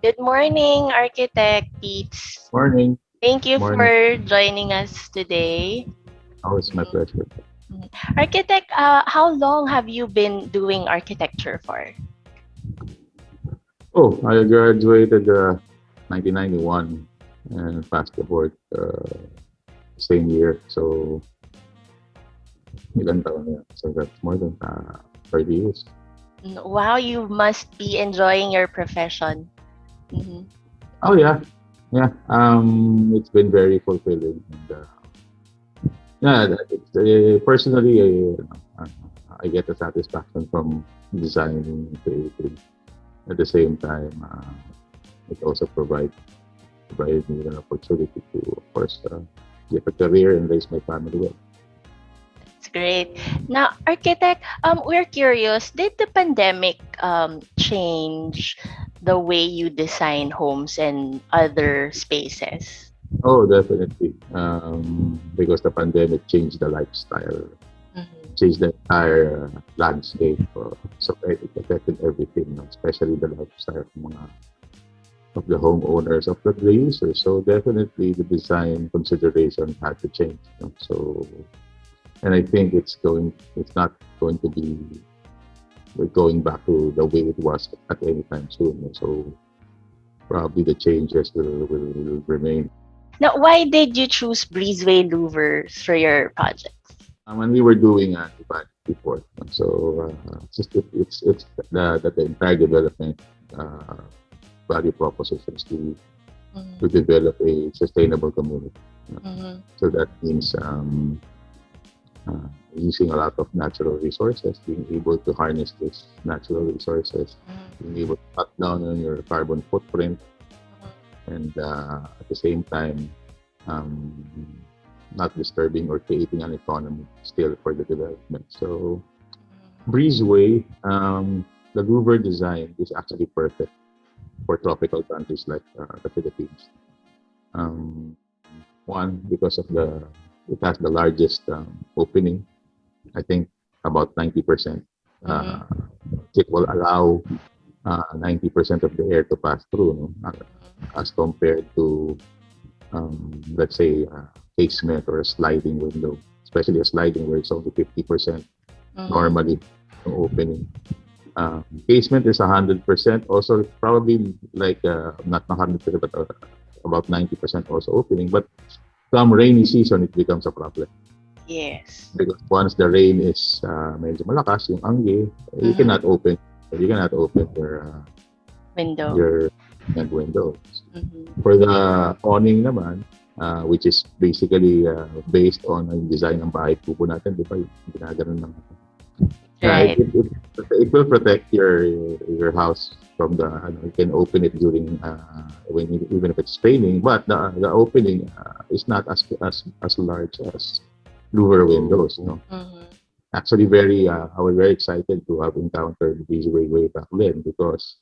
Good morning, Architect Pete's. Morning. Thank you Morning. for joining us today. Always my pleasure. Mhm. Architect, how long have you been doing architecture for? Oh, I graduated 1991 and passed the board same year. So, ilan taon na yan? So, that's more than 30 years. Wow, you must be enjoying your profession. Mhm. Oh, yeah. Yeah. It's been very fulfilling. And, yeah, personally, I get the satisfaction from designing, creating. At the same time, it also provided me an opportunity to, of course, get a career and raise my family well. That's great. Now, Architect, we're curious, did the pandemic change the way you design homes and other spaces? Oh, definitely. Because the pandemic changed the lifestyle, Mhm. changed the entire landscape. So it affected everything, no? Especially the lifestyle of the homeowners, of the users. So definitely the design consideration had to change. So, and I think it's not going to be going back to the way it was at any time soon. So probably the changes will remain. Now, why did you choose Breezway Louvres for your project? When we were doing design before, so it's the entire development uh, value propositions to Mhm. develop a sustainable community. Mhm. So that means using a lot of natural resources, being able to harness these natural resources, being able to cut down on your carbon footprint, and at the same time, um, not disturbing or creating an economy still for the development. So Breezeway, the Louvre design is actually perfect for tropical countries like the Philippines. Um, One, because of it has the largest opening. I think about 90%. Mhm. Uh, it will allow 90% of the air to pass through, no? As compared to, let's say, casement or a sliding window, especially a sliding where it's only 50% Mhm. normally the opening. Casement is 100%. Also, probably like not 100%, but about 90% also opening. But come rainy season, it becomes a problem Yes. because once the rain is medyo malakas, yung angge, you Mhm. cannot open. You cannot open Window. your windows. Mhm. For the awning naman, which is basically based on yung design ng bahay kubo natin, di ba? Yung ginaganon ng yeah, Right. it will protect your house from the you can open it during even if it's raining, but the opening is not as large as louver windows. Mhm. Actually, I was very excited to have encountered these way back then because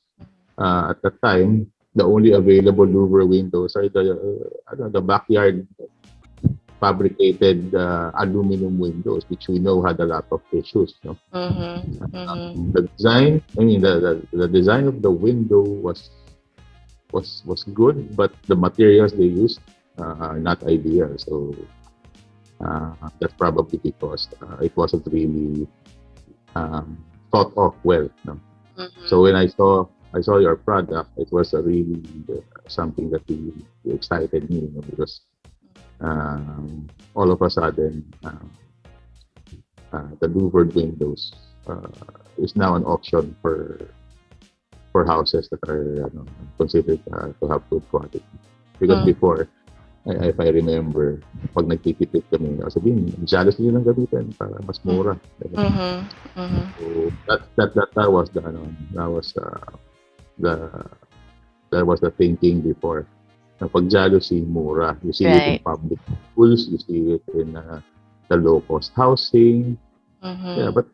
at the time the only available louver windows are the backyard fabricated aluminum windows, which we know had a lot of issues. Mhm. Mhm. The design, I mean, the design of the window was good, but the materials they used are not ideal. So that's probably because it wasn't really thought of well. No? So Mhm. when I saw your product, it was a really something that really excited me, because all of a sudden the louvered windows is now an option for houses that are considered to have good quality. Because Mhm. before, if I remember, pag nagtitipid kami, sabihin, jealous nyo ng gamitin para mas mura. Diba? Mhm. Mhm. So that was the that was the thinking before. Na pag jealousy, mura. You see it in Right. public schools, you see it in the low-cost housing. Yeah, Mhm. but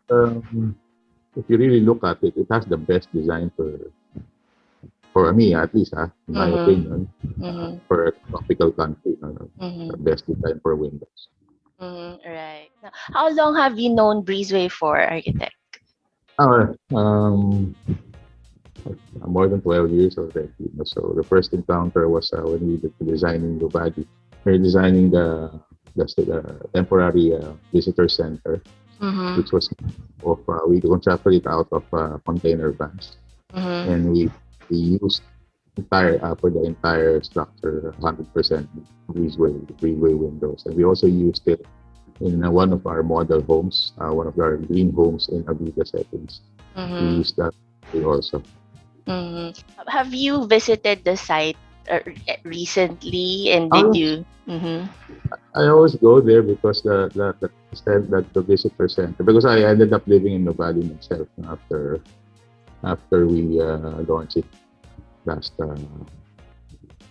if you really look at it, it has the best design for me at least, in my Mhm. opinion, Mhm. for a tropical country, the Mhm. best design for windows. Mhm. Right. Now, how long have you known Breezeway for, Architect? Uh, um, more than 12 years already. So the first encounter was when we were designing the body. We're designing the temporary visitor center, Mhm. which was of we contracted it out of container vans, Mhm. and we used entire for the entire structure 100% breezeway windows, and we also used it in one of our model homes, one of our green homes in Abuja settings. We Mhm. used that also. Mhm. Have you visited the site recently, and did Oh, you? Mhm. I always go there because the visitor center, because I ended up living in Nuvali myself after we launched it last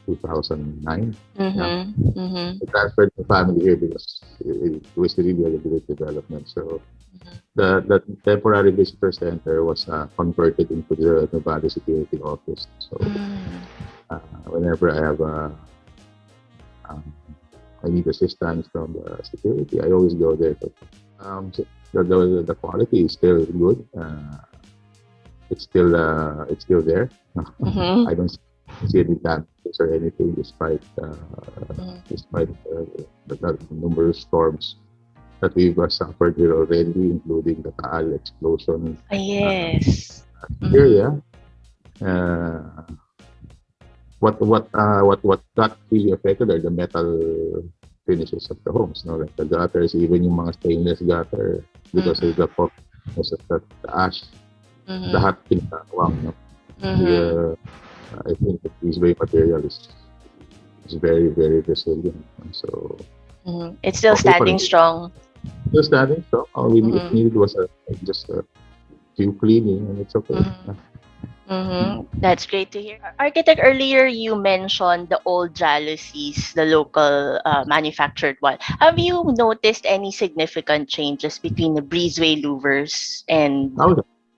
2009. Yeah, Mhm. Mhm. I transferred the family here because it was really a great development. So Mhm. the temporary visitor center was converted into the Nuvali security office. So Mm. whenever um, I need assistance from the security, I always go there. So the quality is still good. It's still there. Mhm. I don't see any damages or anything Mhm. despite the numerous storms that we've suffered here already, including the Taal explosion uh, Yes. Mhm. area. Uh, what got really affected are the metal finishes of the homes, no? Like the gutters, even yung mga stainless gutter, because of Mhm. because of the ash, the Mhm. hot pinakawang, no? The Mhm. I think the Breezway material is very very resilient. So Mhm. It's still okay for standing me. strong. Just standing, so all we it Mhm. needed was just a few cleaning, and it's okay. Mhm. Mm-hmm. That's great to hear. Architect, earlier you mentioned the old jalousies, the local manufactured one. Have you noticed any significant changes between the Breezeway Louvres and? Oh,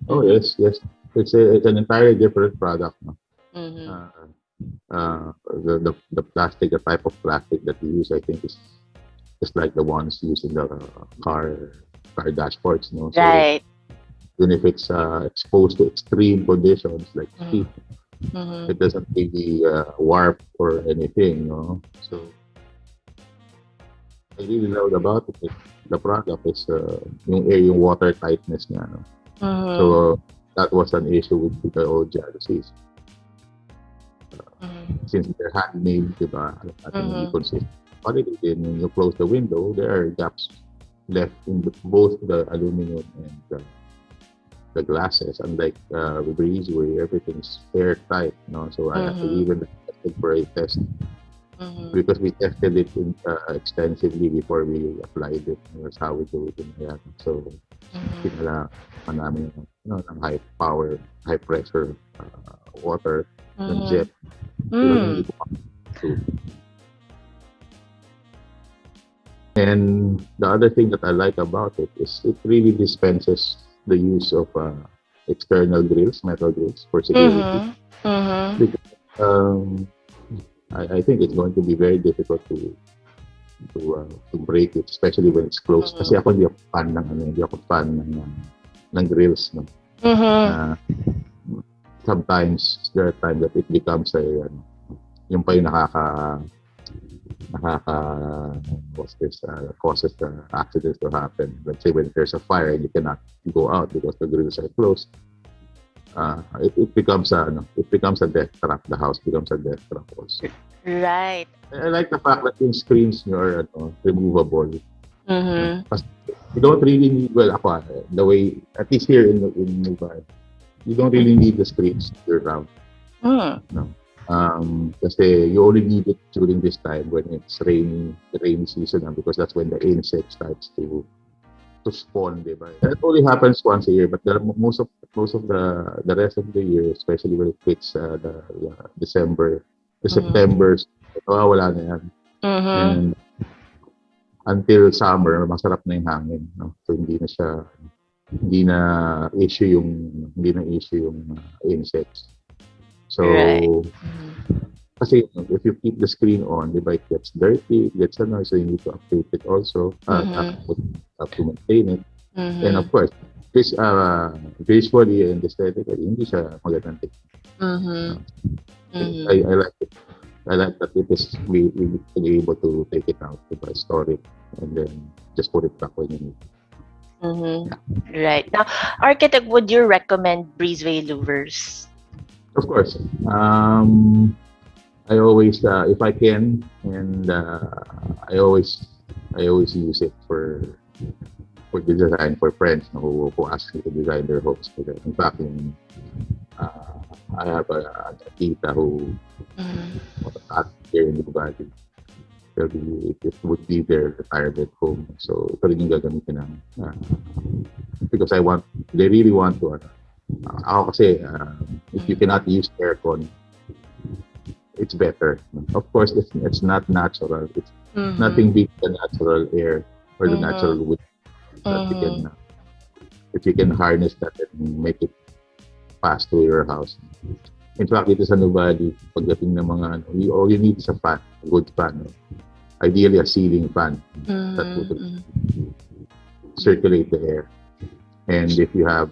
oh Mm-hmm. yes, yes. It's an entirely different product. No? Mm-hmm. Uh, the plastic, the type of plastic that we use, I think, is just like the ones used in the car dashboards. No, so Right. even if it's exposed to extreme conditions like Mm-hmm. heat, Mm-hmm. it doesn't really warp or anything. No, so I really love about it. The product is yung water tightness niya. No? So Mm-hmm. that was an issue with the old jalousies. Mm-hmm. Since they're handmade, di ba? Ating hindi Mm-hmm. consistent. Quality din, when you close the window, there are gaps left in both the aluminum and the glasses. Unlike Breezeway, everything's airtight. No? So I Mm-hmm. even tested for a test Mm-hmm. because we tested it extensively before we applied it. That's how we do it in Ayala. So Mm-hmm. kinala namin ng high power, high pressure water, ng Mm-hmm. jet. Yun ang Mm. hindi ko to. And the other thing that I like about it is it really dispenses the use of external grills, metal grills for security. Mm-hmm. Mm-hmm. Because I think it's going to be very difficult to break it, especially when it's closed. Kasi Mm-hmm. ako hindi ako fan ng grills. No? Mm-hmm. Uh, sometimes there are times that it becomes yung pa yung nakaka what's this causes the accidents to happen. Let's say when there's a fire and you cannot go out because the grills are closed. It becomes it becomes a death trap. The house becomes a death trap also. Right. I like the fact that yung screens nyo are removable. No? Mm-hmm. Kasi you don't really need, well, ako, the way, at least here in Mumbai, you don't really Mm-hmm. need the screens year round. Mm. No? Kasi you only need it during this time when it's raining, the rainy season, because that's when the insect starts to spawn, di ba? And it only happens once a year, but most of the rest of the year, especially when it hits the December, the Mm-hmm. September, wala na yan. Mm-hmm. And until summer, masarap na yung hangin, no? So hindi na hindi na issue yung insects. Right. So kasi if you keep the screen on, di ba, it gets dirty, it gets so you need to update it also, Mm-hmm. to maintain it. And Mm-hmm. of course, vis- uh, visually and aesthetically, hindi siya magandang tingnan. Mhm. No? Mhm. I like it. I like that it is we be able to take it out, diba, store it, and then just put it back when you need it. Mhm. Yeah. Right. Now, architect, would you recommend Breezeway Louvres? Of course, um, I always, if I can, and I always use it for the design for friends who ask me to design their homes for them. In fact, uh, I have a tita who Mhm. at here in Dubai. It would be their retirement home. So ito rin yung gagamitin ng because they really want to. Ako kasi, if you Mhm. cannot use aircon, it's better. Of course, it's not natural. It's Mhm. nothing beats the natural air or the Mhm. natural wind that you Mhm. can, if you can harness that and make it pass through your house. In fact, dito sa Nuvali, pagdating ng mga, all you need is a fan, a good fan. No? Ideally, a ceiling fan that would Mhm. circulate the air. And if you have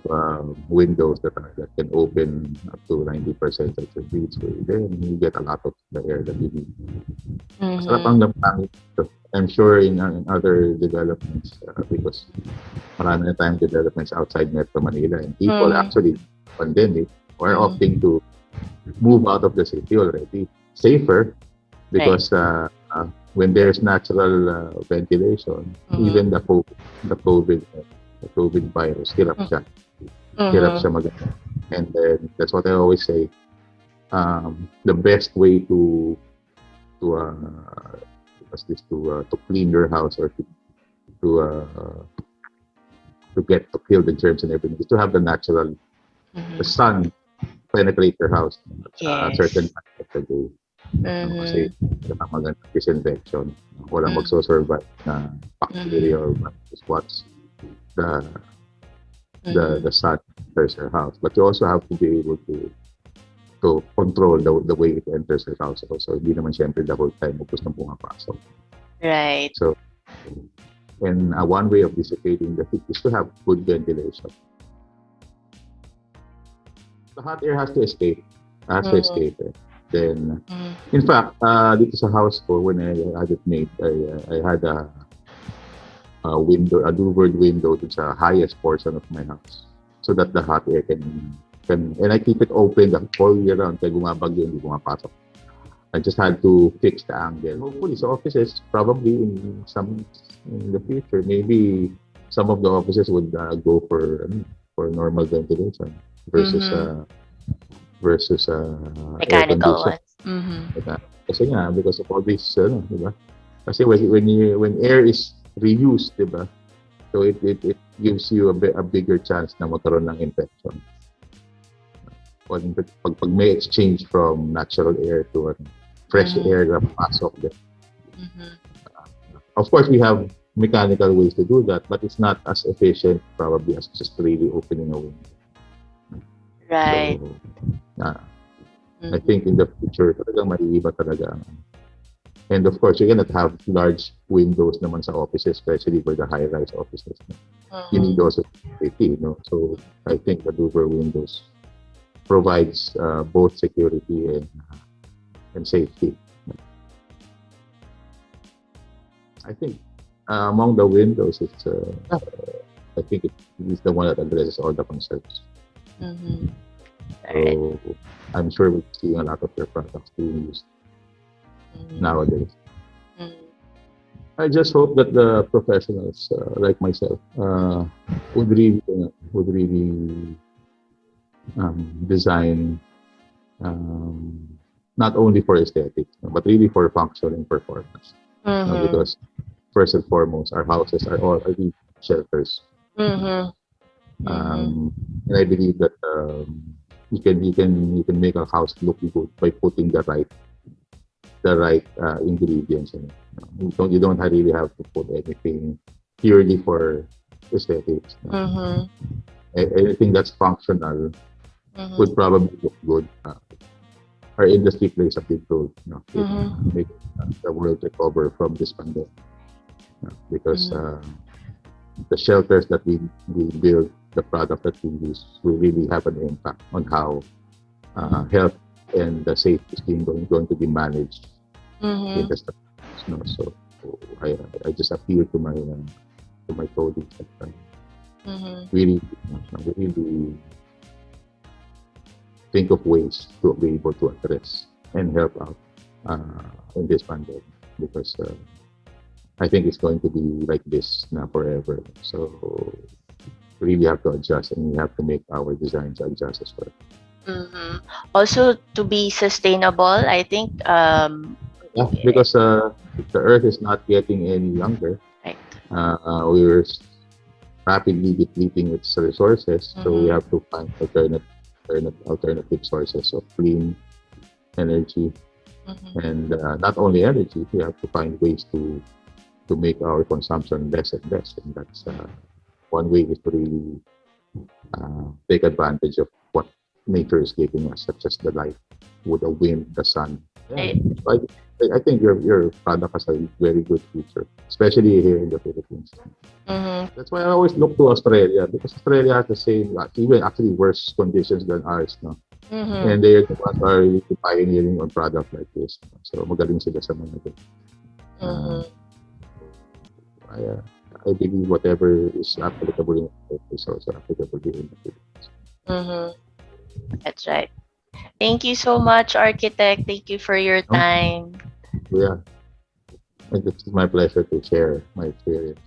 windows that can open up to 90% of the breezeway, then you get a lot of the air that you need. Masarap ang Mhm. lamangin ito. I'm sure in other developments because marami na tayong developments outside Metro Manila and people Mhm. actually pandemic are Mhm. opting to move out of the city already. Safer Right. because when there's natural ventilation, Mhm. even the COVID virus, hirap Mhm. siya mag. And then that's what I always say. The best way to what's this to clean your house or to uh, to kill the germs and everything is to have the Mhm. sun penetrate your house at a certain Yes. time of the day. No? Kasi Mhm. yan ang magandang disinfection. Walang Mhm. magso-survive na bacteria Mhm. or virus once the Mhm. the sun enters your house. But you also have to be able to control the way it enters your house also. Hindi naman siyempre the whole time mo gustong pumapasok. Right. So, and one way of dissipating the heat is to have good ventilation. The hot air has to escape. Has to Mhm. escape. Then, Mhm. in fact, dito sa house ko, when I had it made, I had a louvered window to sa highest portion of my house so that the hot air can and I keep it open the whole year round kaya gumabagyo hindi pumapasok. I just had to fix the angle. Hopefully, sa offices, probably in the future, maybe some of the offices would go for normal ventilation versus Mhm. air Mechanical condition. ones. Mhm. Kasi nga, because of all this, di ba? Kasi when air is reused, di ba? So it gives you a bigger chance na magkaroon ng infection. Pag may exchange from natural air to fresh Mhm. air na pasok. Mhm. Of course, we have mechanical ways to do that, but it's not as efficient probably as just really opening a window. Right. So, uh, I Mhm. think in the future, talagang maiiba talaga. And of course, you're gonna have large windows naman sa offices, especially for the high-rise offices. You need Mhm. also security, So I think the Louver windows provides both security and safety. I think among the windows, I think it is the one that addresses all the concerns. Mhm. Alright. So I'm sure we're seeing a lot of their products being used Mhm. nowadays. Mhm. I just hope that the professionals like myself would really design um, not only for aesthetics, but really for function and performance. Mhm. Because first and foremost, our houses are really shelters. Mhm. Mhm. And I believe that you can make a house look good by putting the right ingredients in it. You don't really have to put anything purely for aesthetics. Mhm. Anything that's functional would Mhm. probably look good. Our industry plays a big role, in Mhm. making the world recover from this pandemic. Because Mhm. the shelters that we build the product that we use will really have an impact on how health and the safety is going to be managed in Mm-hmm. the structures. No? So I just appeal to my colleagues that Mm-hmm. really really think of ways to be able to address and help out in this pandemic because I think it's going to be like this now forever. So we really have to adjust and we have to make our designs adjust as well. Mm-hmm. Also, to be sustainable, I think Yeah, because the Earth is not getting any younger. right. We're rapidly depleting its resources, so we Mm-hmm. have to find alternative sources of clean energy, Mm-hmm. and not only energy, we have to find ways to make our consumption less and less, and that's one way is to really take advantage of what nature is giving us, such as the light, with the wind, the sun. Yeah, Right. so I think your product has a very good future, especially here in the Philippines. Mm-hmm. That's why I always look to Australia because Australia has the same, even actually worse conditions than ours, no? Mm-hmm. And they are the ones who are really pioneering on product like this. So magaling sila sa mga ganun. Uh, Mm-hmm. I, uh, I believe whatever is applicable in the is also applicable here in the Philippines. Mm-hmm. That's right. Thank you so much, Architect. Thank you for your No? time. So yeah, and it's my pleasure to share my experience.